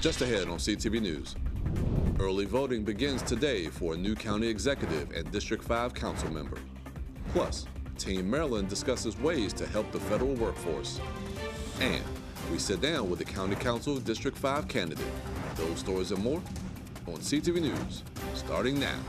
Just ahead on CTV News. Early voting begins today for a new county executive and District 5 council member. Plus, Team Maryland discusses ways to help the federal workforce. And we sit down with the County Council District 5 candidate. Those stories and more on CTV News, starting now.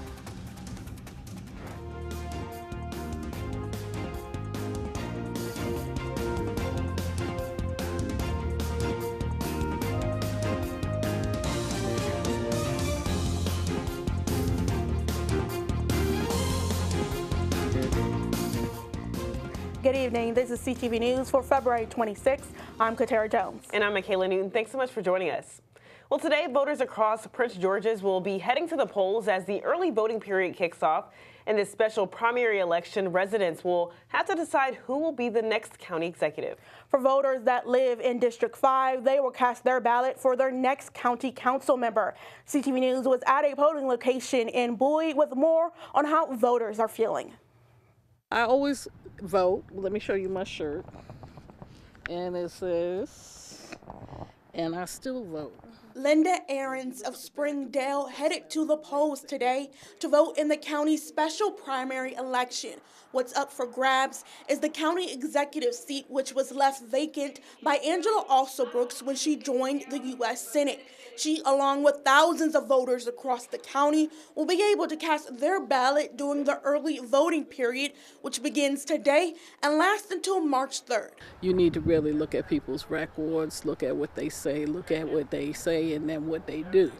Good evening. This is CTV News for February 26th. I'm Katara Jones. And I'm Michaela Newton. Thanks so much for joining us. Well, today, voters across Prince George's will be heading to the polls as the early voting period kicks off. In this special primary election, residents will have to decide who will be the next county executive. For voters that live in District 5, they will cast their ballot for their next county council member. CTV News was at a polling location in Bowie with more on how voters are feeling. I always vote. Let me show you my shirt. And it says, and I still vote. Linda Ahrens of Springdale headed to the polls today to vote in the county's special primary election. What's up for grabs is the county executive seat, which was left vacant by Angela Alsobrooks when she joined the U.S. Senate. She, along with thousands of voters across the county, will be able to cast their ballot during the early voting period, which begins today and lasts until March 3rd. You need to really look at people's records, look at what they say, and then what they do,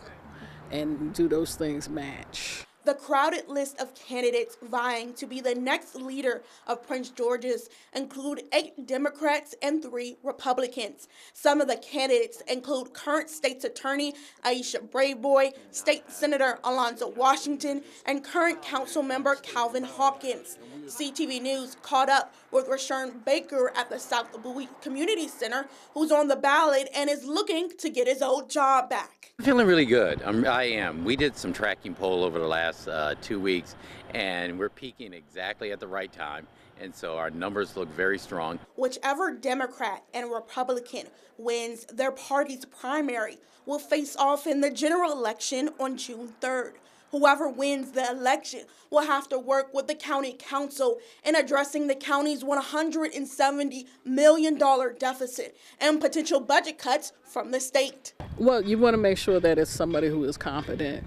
and do those things match. The crowded list of candidates vying to be the next leader of Prince George's include 8 Democrats and 3 Republicans. Some of the candidates include current state's attorney Aisha Braveboy, State Senator Alonzo Washington, and current council member Calvin Hawkins. CTV News caught up with Rashawn Baker at the South Bowie Community Center, who's on the ballot and is looking to get his old job back. I'm feeling really good. I am. We did some tracking poll over the last 2 weeks, and we're peaking exactly at the right time, and so our numbers look very strong. Whichever Democrat and Republican wins their party's primary will face off in the general election on June 3rd. Whoever wins the election will have to work with the county council in addressing the county's $170 million deficit and potential budget cuts from the state. Well, you want to make sure that it's somebody who is competent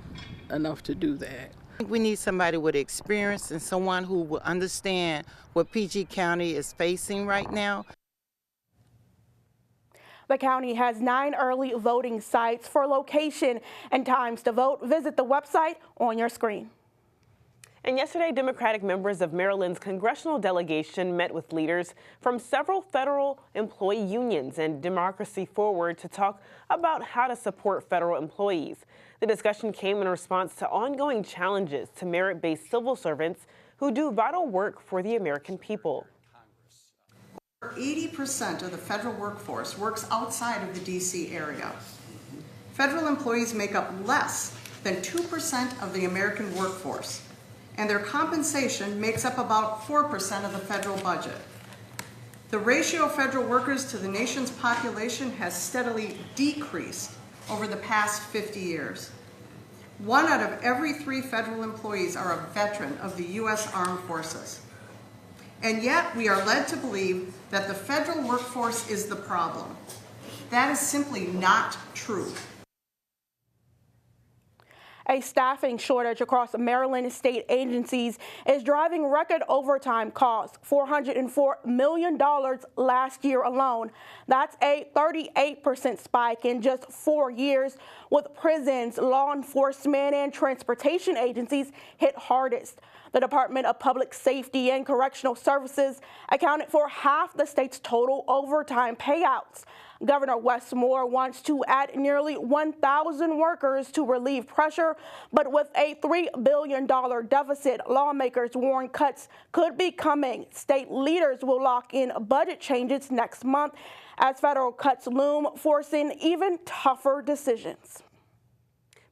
enough to do that. We need somebody with experience and someone who will understand what PG County is facing right now. The county has 9 early voting sites. For location and times to vote, visit the website on your screen. And yesterday, Democratic members of Maryland's congressional delegation met with leaders from several federal employee unions and Democracy Forward to talk about how to support federal employees. The discussion came in response to ongoing challenges to merit-based civil servants who do vital work for the American people. 80% of the federal workforce works outside of the D.C. area. Federal employees make up less than 2% of the American workforce, and their compensation makes up about 4% of the federal budget. The ratio of federal workers to the nation's population has steadily decreased over the past 50 years. 1 out of every 3 federal employees are a veteran of the U.S. Armed Forces. And yet we are led to believe that the federal workforce is the problem. That is simply not true. A staffing shortage across Maryland state agencies is driving record overtime costs, $404 million last year alone. That's a 38% spike in just 4 years, with prisons, law enforcement, and transportation agencies hit hardest. The Department of Public Safety and Correctional Services accounted for half the state's total overtime payouts. Governor Wes Moore wants to add nearly 1,000 workers to relieve pressure, but with a $3 billion deficit, lawmakers warn cuts could be coming. State leaders will lock in budget changes next month as federal cuts loom, forcing even tougher decisions.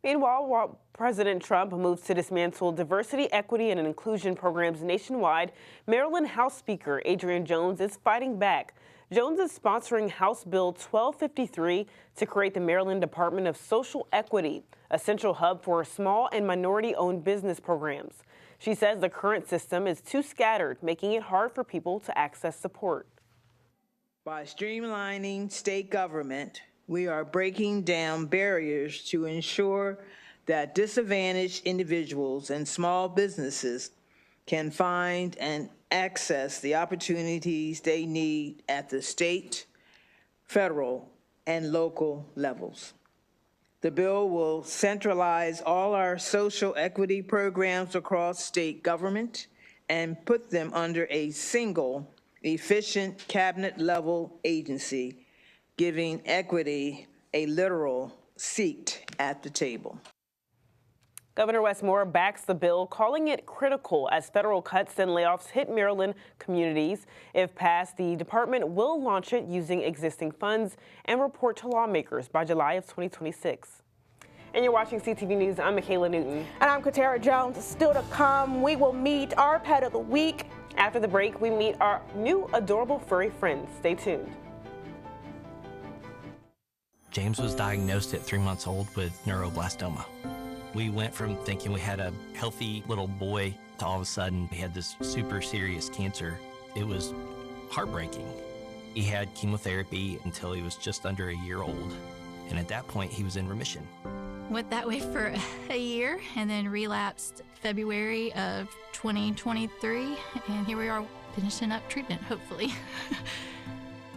Meanwhile, while President Trump moves to dismantle diversity, equity, and inclusion programs nationwide, Maryland House Speaker Adrian Jones is fighting back. Jones is sponsoring House Bill 1253 to create the Maryland Department of Social Equity, a central hub for small and minority-owned business programs. She says the current system is too scattered, making it hard for people to access support. By streamlining state government, we are breaking down barriers to ensure that disadvantaged individuals and small businesses can find and access the opportunities they need at the state, federal, and local levels. The bill will centralize all our social equity programs across state government and put them under a single, efficient cabinet-level agency, giving equity a literal seat at the table. Governor Wes Moore backs the bill, calling it critical as federal cuts and layoffs hit Maryland communities. If passed, the department will launch it using existing funds and report to lawmakers by July of 2026. And you're watching CTV News. I'm Michaela Newton. And I'm Katara Jones. Still to come, we will meet our pet of the week. After the break, we meet our new adorable furry friends. Stay tuned. James was diagnosed at 3 months old with neuroblastoma. We went from thinking we had a healthy little boy to all of a sudden we had this super serious cancer. It was heartbreaking. He had chemotherapy until he was just under a year old. And at that point, he was in remission. Went that way for a year and then relapsed February of 2023. And here we are finishing up treatment, hopefully.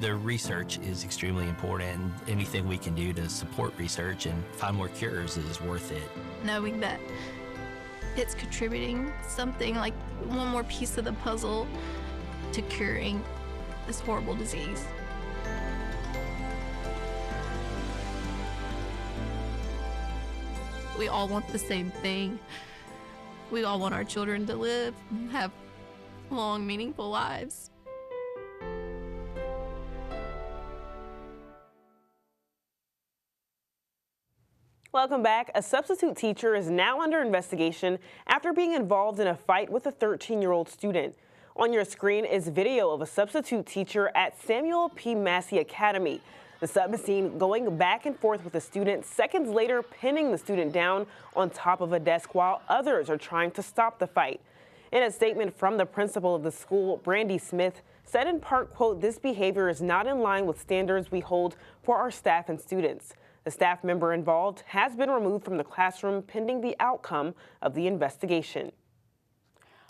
The research is extremely important. Anything we can do to support research and find more cures is worth it. Knowing that it's contributing something, like one more piece of the puzzle to curing this horrible disease. We all want the same thing. We all want our children to live and have long, meaningful lives. Welcome back. A substitute teacher is now under investigation after being involved in a fight with a 13-year-old student. On your screen is video of a substitute teacher at Samuel P. Massey Academy. The sub is seen going back and forth with the student, seconds later pinning the student down on top of a desk while others are trying to stop the fight. In a statement from the principal of the school, Brandy Smith, said in part, quote, "This behavior is not in line with standards we hold for our staff and students. The staff member involved has been removed from the classroom pending the outcome of the investigation."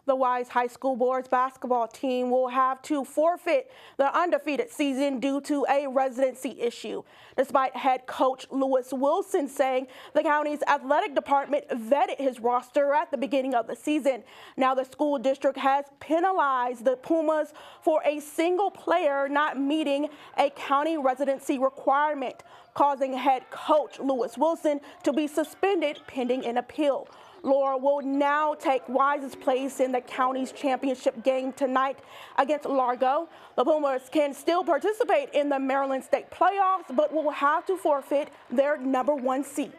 The Wise High School boys basketball team will have to forfeit the undefeated season due to a residency issue, despite head coach Lewis Wilson saying the county's athletic department vetted his roster at the beginning of the season. Now the school district has penalized the Pumas for a single player not meeting a county residency requirement, causing head coach Lewis Wilson to be suspended pending an appeal. Laura will now take Wise's place in the county's championship game tonight against Largo. The Pumas can still participate in the Maryland State playoffs, but will have to forfeit their #1 seed.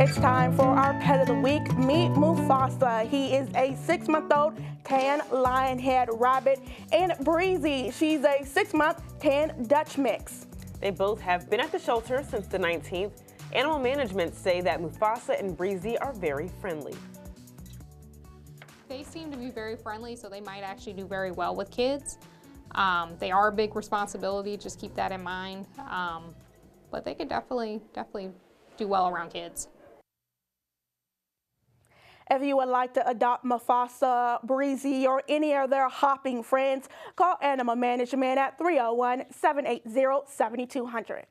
It's time for our pet of the week. Meet Mufasa. He is a 6-month-old tan lionhead rabbit, and Breezy. She's a 6-month tan Dutch mix. They both have been at the shelter since the 19th. Animal management say that Mufasa and Breezy are very friendly. They seem to be very friendly, so they might actually do very well with kids. They are a big responsibility, just keep that in mind. But they could definitely do well around kids. If you would like to adopt Mufasa, Breezy, or any of their hopping friends, call Animal Management at 301-780-7200.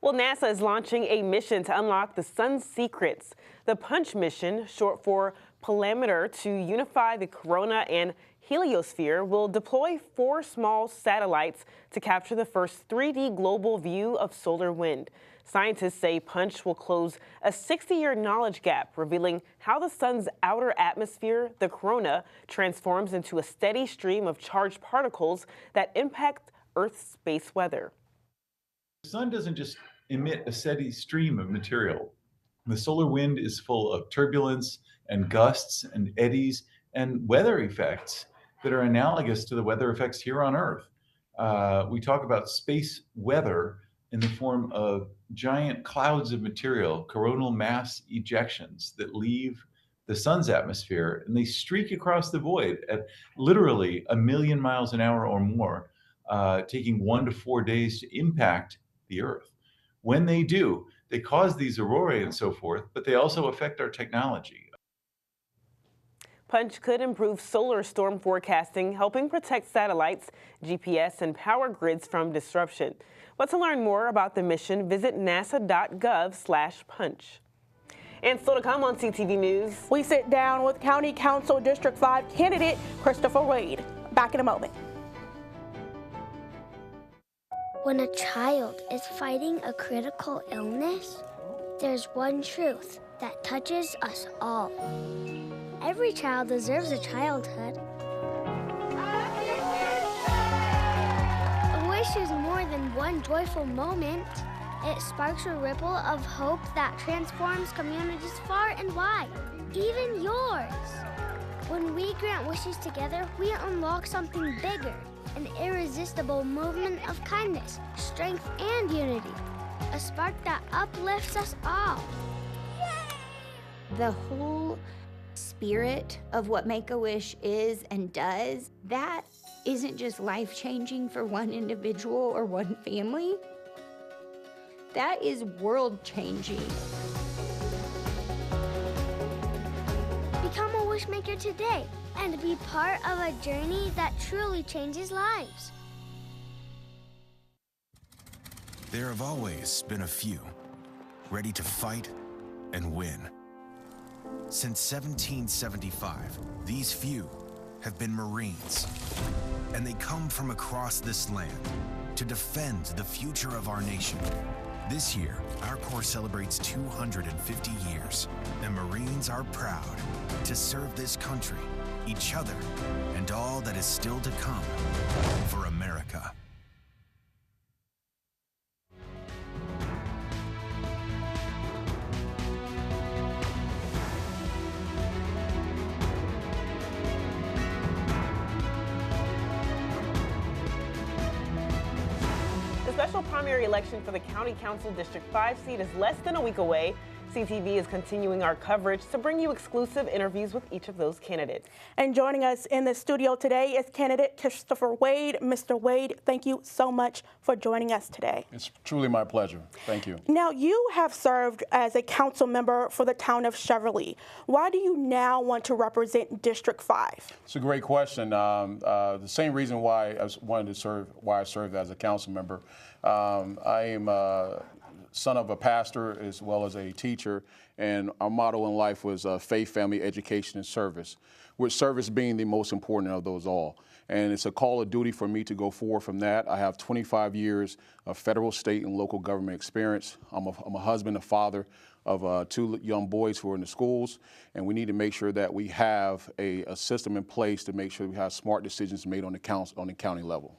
Well, NASA is launching a mission to unlock the sun's secrets. The PUNCH mission, short for Parameter, to unify the corona and Heliosphere will deploy 4 small satellites to capture the first 3D global view of solar wind. Scientists say Punch will close a 60-year knowledge gap, revealing how the sun's outer atmosphere, the corona, transforms into a steady stream of charged particles that impact Earth's space weather. The sun doesn't just emit a steady stream of material. The solar wind is full of turbulence and gusts and eddies and weather effects that are analogous to the weather effects here on Earth. We talk about space weather in the form of giant clouds of material, coronal mass ejections that leave the sun's atmosphere, and they streak across the void at literally 1,000,000 miles an hour or more, taking 1 to 4 days to impact the Earth. When they do, they cause these aurorae and so forth, but they also affect our technology. Punch could improve solar storm forecasting, helping protect satellites, GPS, and power grids from disruption. But to learn more about the mission, visit nasa.gov/punch. And still to come on CTV News, we sit down with County Council District 5 candidate Christopher Wade. Back in a moment. When a child is fighting a critical illness, there's one truth that touches us all. Every child deserves a childhood. A wish is more than one joyful moment. It sparks a ripple of hope that transforms communities far and wide, even yours. When we grant wishes together, we unlock something bigger, an irresistible movement of kindness, strength, and unity. A spark that uplifts us all. The whole spirit of what Make-A-Wish is and does, that isn't just life-changing for one individual or one family. That is world-changing. Become a wish maker today and be part of a journey that truly changes lives. There have always been a few ready to fight and win. Since 1775, these few have been Marines, and they come from across this land to defend the future of our nation. This year, our Corps celebrates 250 years, and Marines are proud to serve this country, each other, and all that is still to come for America. the special primary election for the County Council District 5 seat is less than a week away. CTV is continuing our coverage to bring you exclusive interviews with each of those candidates. And joining us in the studio today is candidate Christopher Wade. Mr. Wade, thank you so much for joining us today. It's truly my pleasure. Thank you. Now, you have served as a council member for the town of Cheverly. Why do you now want to represent District 5? It's a great question. The same reason why I wanted to serve, why I served as a council member. I am son of a pastor as well as a teacher, and our motto in life was faith, family, education, and service, with service being the most important of those all. And it's a call of duty for me to go forward from that. I have 25 years of federal, state, and local government experience. I'm a husband, a father of 2 young boys who are in the schools, and we need to make sure that we have a system in place to make sure we have smart decisions made on the county level.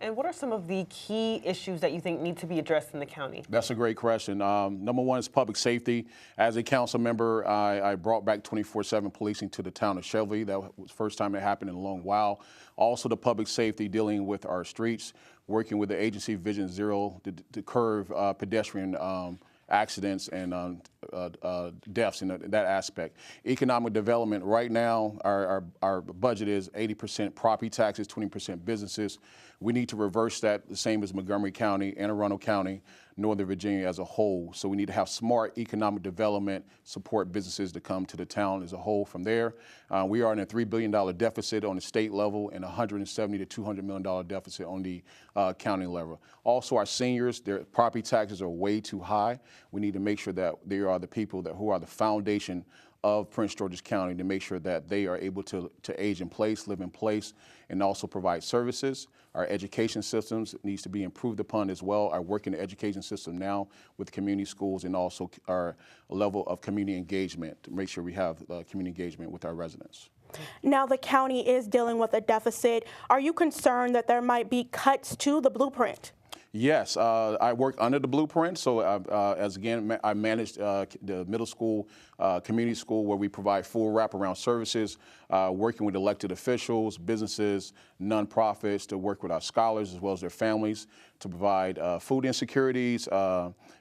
And what are some of the key issues that you think need to be addressed in the county? That's a great question. Number one is public safety. As a council member, I brought back 24/7 policing to the town of Cheverly. That was the first time it happened in a long while. Also, the public safety, dealing with our streets, working with the agency Vision Zero to curb pedestrian accidents and deaths in that aspect. Economic development, right now our budget is 80% property taxes, 20% businesses. We need to reverse that, the same as Montgomery County, Anne Arundel County, Northern Virginia as a whole. So we need to have smart economic development, support businesses to come to the town as a whole from there. We are in a $3 billion deficit on the state level and $170 to $200 million deficit on the county level. Also, our seniors, their property taxes are way too high. We need to make sure that they are the people who are the foundation of Prince George's County to make sure that they are able to age in place, live in place, and also provide services. Our education systems needs to be improved upon as well. I work in the education system now with community schools and also our level of community engagement to make sure we have community engagement with our residents. Now the county is dealing with a deficit. Are you concerned that there might be cuts to the blueprint? Yes, I work under the blueprint. So I managed the middle school, community school, where we provide full wraparound services, working with elected officials, businesses, nonprofits to work with our scholars as well as their families to provide food insecurities,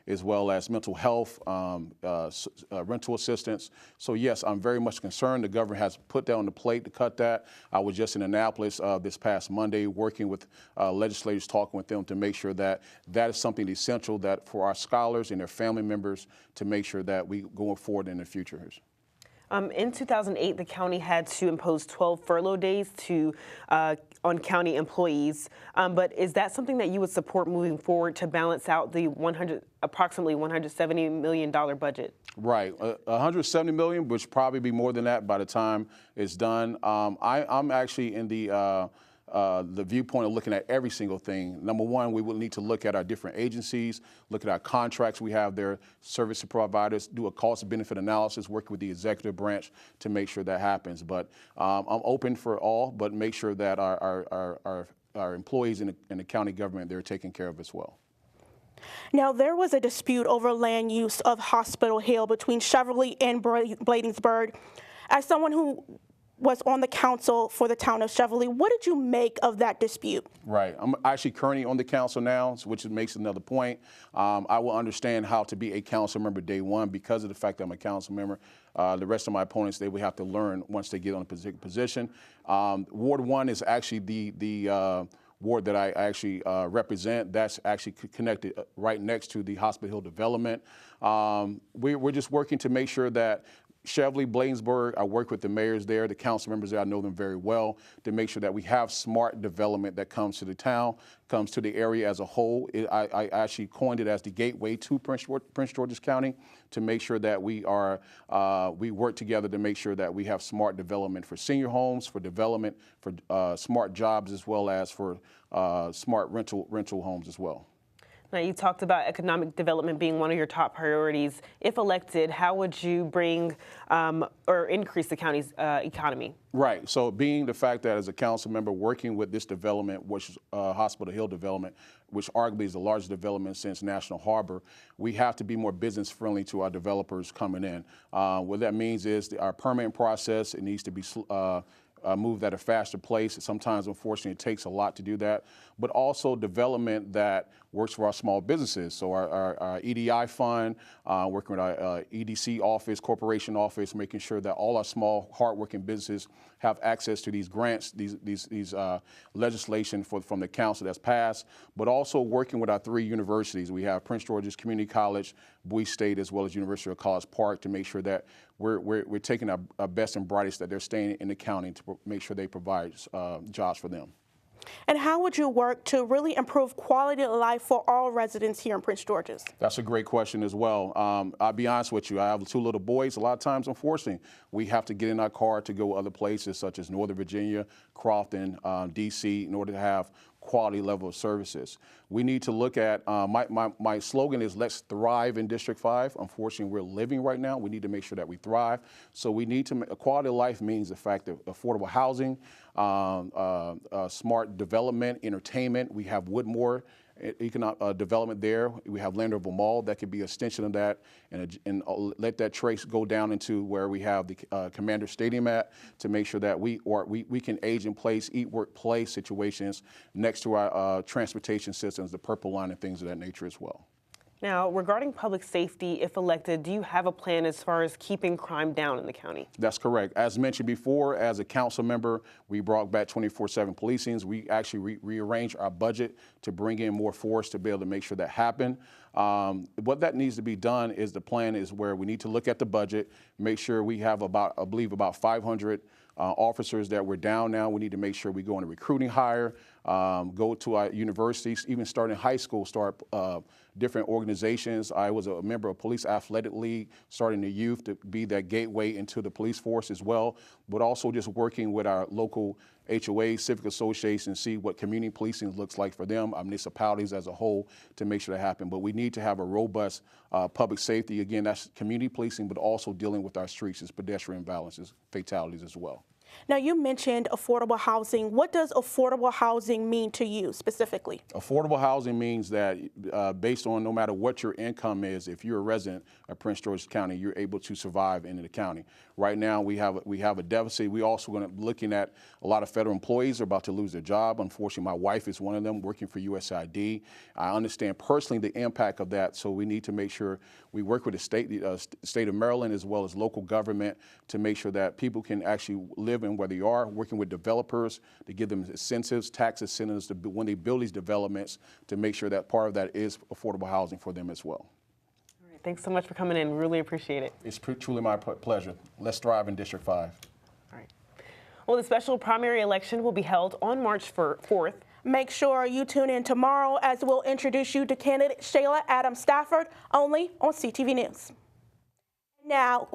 as well as mental health, rental assistance. So yes, I'm very much concerned. The government has put that on the plate to cut that. I was just in Annapolis this past Monday working with legislators, talking with them to make sure that that is something essential that for our scholars and their family members to make sure that we go forward in the future. In 2008, the county had to impose 12 furlough days on county employees. But is that something that you would support moving forward to balance out the approximately $170 million budget? Right, 170 million, which probably be more than that by the time it's done. I'm actually in the viewpoint of looking at every single thing. Number one, we will need to look at our different agencies, look at our contracts we have there, service providers, do a cost benefit analysis, working with the executive branch to make sure that happens. But I'm open for all, but make sure that our employees in the county government, they're taken care of as well. Now, there was a dispute over land use of Hospital Hill between Cheverly and Bladensburg. As someone who was on the council for the town of Cheverly, what did you make of that dispute? Right. I'm actually currently on the council now, which makes another point. I will understand how to be a council member day one because of the fact that I'm a council member. The rest of my opponents, they will have to learn once they get on a position. Ward 1 is actually the ward that I actually represent. That's actually connected right next to the Hospital Hill development. We're just working to make sure that Cheverly, Bladensburg, I work with the mayors there, the council members there, I know them very well, to make sure that we have smart development that comes to the town, comes to the area as a whole. I actually coined it as the gateway to Prince George's County to make sure that we work together to make sure that we have smart development for senior homes, for development, for smart jobs, as well as for smart rental homes as well. Now, you talked about economic development being one of your top priorities. If elected, how would you bring or increase the county's economy? Right. So being the fact that as a council member working with this development, which is Hospital Hill development, which arguably is the largest development since National Harbor, we have to be more business friendly to our developers coming in. What that means is our permitting process, it needs to be moved at a faster pace. Sometimes, unfortunately, it takes a lot to do that, but also development that works for our small businesses. So our EDI fund, working with our EDC office, corporation office, making sure that all our small, hardworking businesses have access to these grants, these legislation from the council that's passed, but also working with our 3 universities. We have Prince George's Community College, Bowie State, as well as University of College Park to make sure that we're taking our best and brightest that they're staying in the county to make sure they provide jobs for them. And how would you work to really improve quality of life for all residents here in Prince George's? That's a great question as well. I'll be honest with you. I have 2 little boys. A lot of times, unfortunately, we have to get in our car to go other places such as Northern Virginia, Crofton, D.C. in order to have quality level of services. We need to look at, my slogan is let's thrive in District 5. Unfortunately, we're living right now. We need to make sure that we thrive. So we need to, quality of life means the fact that affordable housing, smart development, entertainment. We have Woodmore economic development there. We have Landover Mall that could be an extension of that, and let that trace go down into where we have the Commander Stadium at to make sure that we can age in place, eat, work, play situations next to our transportation systems, the Purple Line and things of that nature as well. Now, regarding public safety, if elected, do you have a plan as far as keeping crime down in the county? That's correct. As mentioned before, as a council member, we brought back 24/7 policing. We actually rearranged our budget to bring in more force to be able to make sure that happened. What that needs to be done is the plan is where we need to look at the budget, make sure we have about 500 officers that we're down now. We need to make sure we go on a recruiting hire. go to our universities, even starting high school, start different organizations. I was a member of Police Athletic League, starting the youth to be that gateway into the police force as well, but also just working with our local HOA, civic associations, see what community policing looks like for them, our municipalities as a whole, to make sure that happen. But we need to have a robust public safety. Again, that's community policing, but also dealing with our streets as pedestrian violences, fatalities as well. Now, you mentioned affordable housing. What does affordable housing mean to you specifically? Affordable housing means that based on no matter what your income is, if you're a resident of Prince George's County, you're able to survive in the county. Right now, we have a deficit. We also going to be looking at a lot of federal employees are about to lose their job. Unfortunately, my wife is one of them working for USAID. I understand personally the impact of that, so we need to make sure we work with the state of Maryland as well as local government to make sure that people can actually live in where they are, working with developers to give them incentives, tax incentives to when they build these developments to make sure that part of that is affordable housing for them as well. All right, thanks so much for coming in. Really appreciate it. It's truly my pleasure. Let's thrive in District 5. All right. Well, the special primary election will be held on March 4th. Make sure you tune in tomorrow as we'll introduce you to candidate Shayla Adams Stafford, only on CTV News. Now,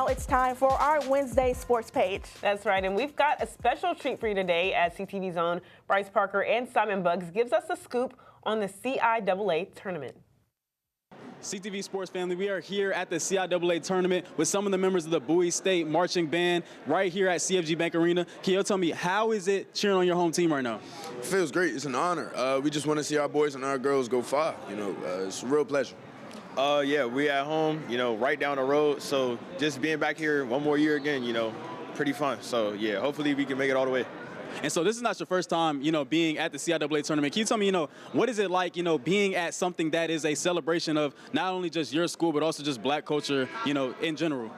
it's time for our Wednesday sports page. That's right, and we've got a special treat for you today as CTV's own Bryce Parker and Simon Buggs gives us a scoop on the CIAA tournament. CTV Sports family, we are here at the CIAA tournament with some of the members of the Bowie State Marching Band right here at CFG Bank Arena. Can you tell me, how is it cheering on your home team right now? It feels great. It's an honor. We just want to see our boys and our girls go far. You know, it's a real pleasure. Yeah, we at home, you know, right down the road. So just being back here one more year again, you know, pretty fun. So yeah, hopefully we can make it all the way. And so this is not your first time, you know, being at the CIAA tournament. Can you tell me, you know, what is it like, you know, being at something that is a celebration of not only just your school, but also just black culture, you know, in general?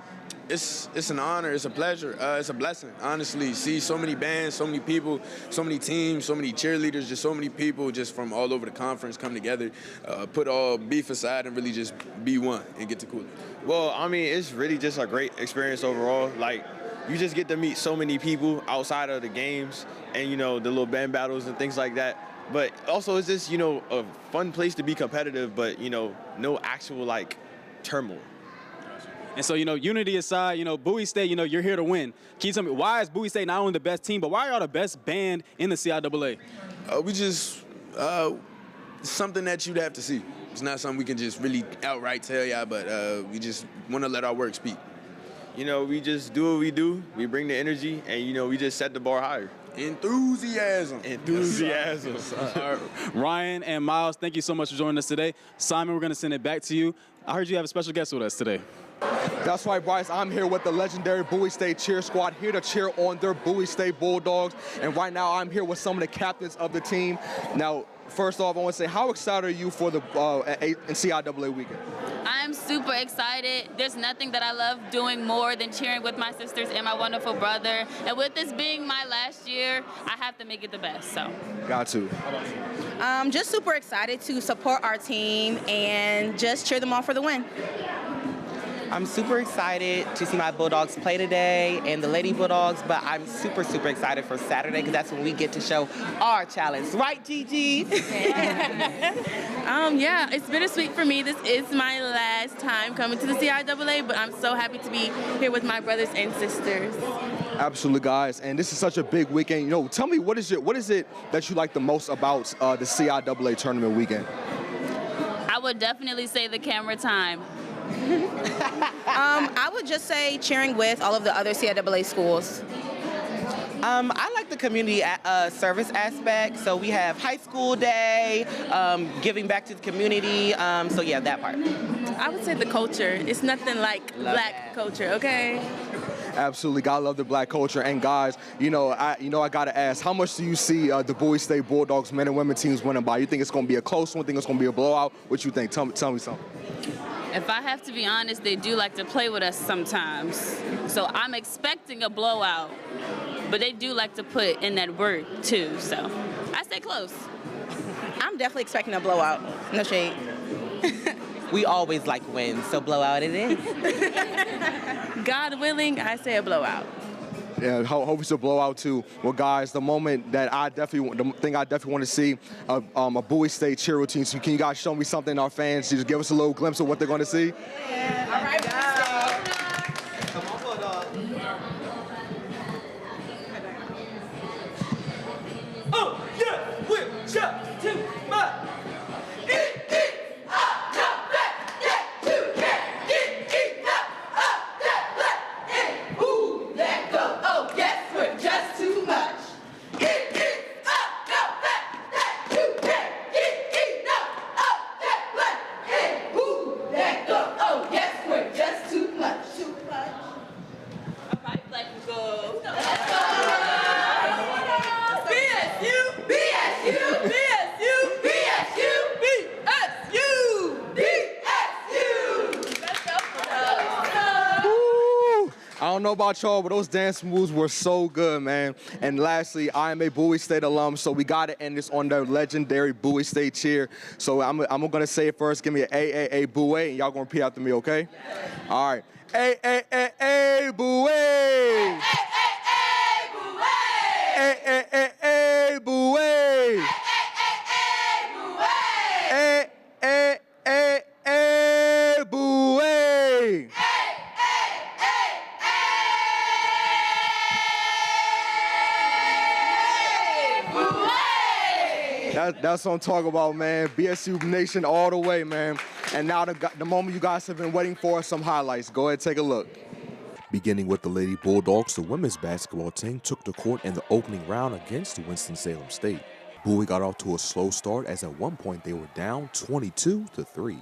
It's an honor. It's a pleasure. It's a blessing, honestly. See so many bands, so many people, so many teams, so many cheerleaders, just so many people just from all over the conference come together, put all beef aside and really just be one and get to cool. Well, I mean, it's really just a great experience overall. Like, you just get to meet so many people outside of the games and, you know, the little band battles and things like that. But also it's just, you know, a fun place to be competitive, but, you know, no actual, like, turmoil. And so, you know, unity aside, you know, Bowie State, you know, you're here to win. Can you tell me, why is Bowie State not only the best team, but why are y'all the best band in the CIAA? We just, something that you'd have to see. It's not something we can just really outright tell y'all, but we just want to let our work speak. You know, we just do what we do. We bring the energy, and, you know, we just set the bar higher. Enthusiasm. Enthusiasm. All right. Ryan and Miles, thank you so much for joining us today. Simon, we're going to send it back to you. I heard you have a special guest with us today. That's right, Bryce. I'm here with the legendary Bowie State cheer squad, here to cheer on their Bowie State Bulldogs. And right now, I'm here with some of the captains of the team. Now, first off, I want to say, how excited are you for the CIAA weekend? I'm super excited. There's nothing that I love doing more than cheering with my sisters and my wonderful brother. And with this being my last year, I have to make it the best, so. Got to. Just super excited to support our team and just cheer them on for the win. I'm super excited to see my Bulldogs play today and the Lady Bulldogs, but I'm super, super excited for Saturday because that's when we get to show our talents. Right, Gigi? Yeah, it's bittersweet for me. This is my last time coming to the CIAA, but I'm so happy to be here with my brothers and sisters. Absolutely, guys. And this is such a big weekend. You know, tell me, what is it that you like the most about the CIAA tournament weekend? I would definitely say the camera time. I would just say cheering with all of the other CIAA schools. I like the community service aspect. So we have high school day, giving back to the community. So yeah, that part. I would say the culture. It's nothing like black culture, okay? Absolutely, gotta love the black culture. And guys, I gotta ask, how much do you see the Bowie State Bulldogs men and women teams winning by? You think it's gonna be a close one? Think it's gonna be a blowout? What you think? Tell me something. If I have to be honest, they do like to play with us sometimes. So I'm expecting a blowout. but they do like to put in that work too. So I stay close. I'm definitely expecting a blowout. No shade. We always like wins, so blowout it is. God willing, I say a blowout. Yeah, hope it's a blowout too. Well, guys, the thing I definitely want to see, a Bowie State cheer routine. So can you guys show me something, our fans? Just give us a little glimpse of what they're going to see. Yeah. All right. Oh yeah, we're shot to my. I don't know about y'all, but those dance moves were so good, man. And lastly, I am a Bowie State alum, so we got to end this on the legendary Bowie State cheer. So I'm going to say it first. Give me an A, Bowie, and y'all going to repeat after me, okay? All right. A, Bowie! A, Bowie! A, Bowie! That's what I'm talking about, man. BSU Nation all the way, man. And now the moment you guys have been waiting for, some highlights. Go ahead, take a look. Beginning with the Lady Bulldogs, the women's basketball team took the court in the opening round against Winston-Salem State. Bowie got off to a slow start as at one point they were down 22-3.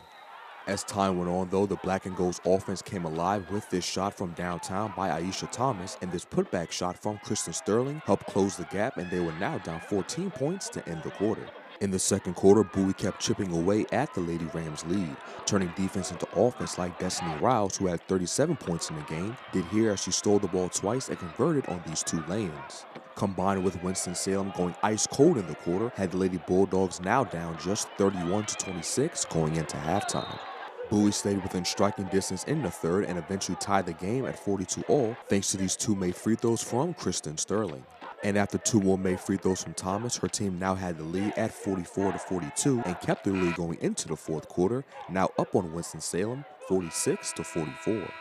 As time went on, though, the Black and Gold's offense came alive with this shot from downtown by Aisha Thomas, and this putback shot from Kristen Sterling helped close the gap, and they were now down 14 points to end the quarter. In the second quarter, Bowie kept chipping away at the Lady Rams' lead, turning defense into offense like Destiny Rouse, who had 37 points in the game, did here as she stole the ball twice and converted on these two lay-ins. Combined with Winston-Salem going ice cold in the quarter, had the Lady Bulldogs now down just 31-26 going into halftime. Bowie stayed within striking distance in the third and eventually tied the game at 42-all thanks to these two made free throws from Kristen Sterling. And after two more made free throws from Thomas, her team now had the lead at 44-42 and kept the lead going into the fourth quarter, now up on Winston-Salem 46-44.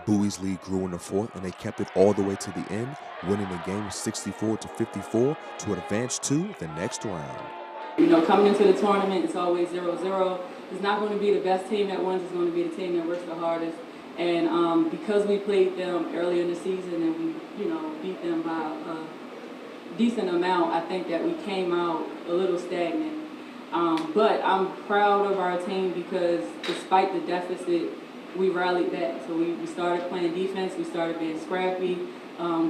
Bowie's lead grew in the fourth and they kept it all the way to the end, winning the game 64-54 to advance to the next round. You know, coming into the tournament, it's always 0-0. It's not going to be the best team that wins. It's going to be the team that works the hardest. And because we played them early in the season and we, beat them by a decent amount, I think that we came out a little stagnant. But I'm proud of our team because despite the deficit, we rallied back. So we started playing defense. We started being scrappy. I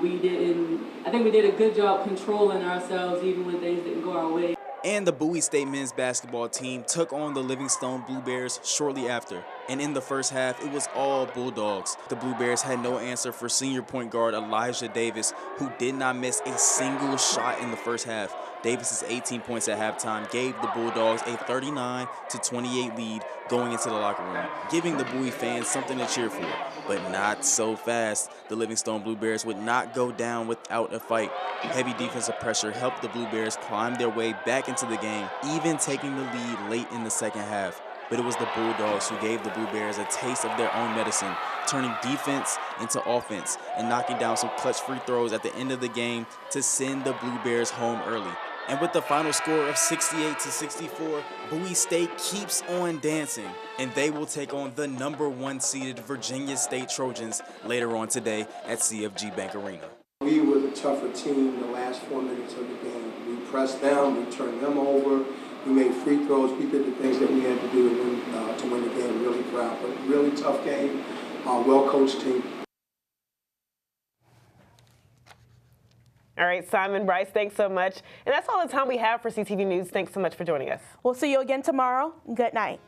think we did a good job controlling ourselves even when things didn't go our way. And the Bowie State men's basketball team took on the Livingstone Blue Bears shortly after. And in the first half, it was all Bulldogs. The Blue Bears had no answer for senior point guard Elijah Davis, who did not miss a single shot in the first half. Davis's 18 points at halftime gave the Bulldogs a 39-28 lead going into the locker room, giving the Bowie fans something to cheer for. But not so fast. The Livingstone Blue Bears would not go down without a fight. Heavy defensive pressure helped the Blue Bears climb their way back into the game, even taking the lead late in the second half. But it was the Bulldogs who gave the Blue Bears a taste of their own medicine, turning defense into offense and knocking down some clutch free throws at the end of the game to send the Blue Bears home early. And with the final score of 68-64, Bowie State keeps on dancing, and they will take on the #1 seeded Virginia State Trojans later on today at CFG Bank Arena. We were the tougher team the last 4 minutes of the game. We pressed them, we turned them over, we made free throws, we did the things that we had to do to win the game. Really proud, but really tough game, well-coached team. All right, Simon, Bryce, thanks so much. And that's all the time we have for CTV News. Thanks so much for joining us. We'll see you again tomorrow. Good night.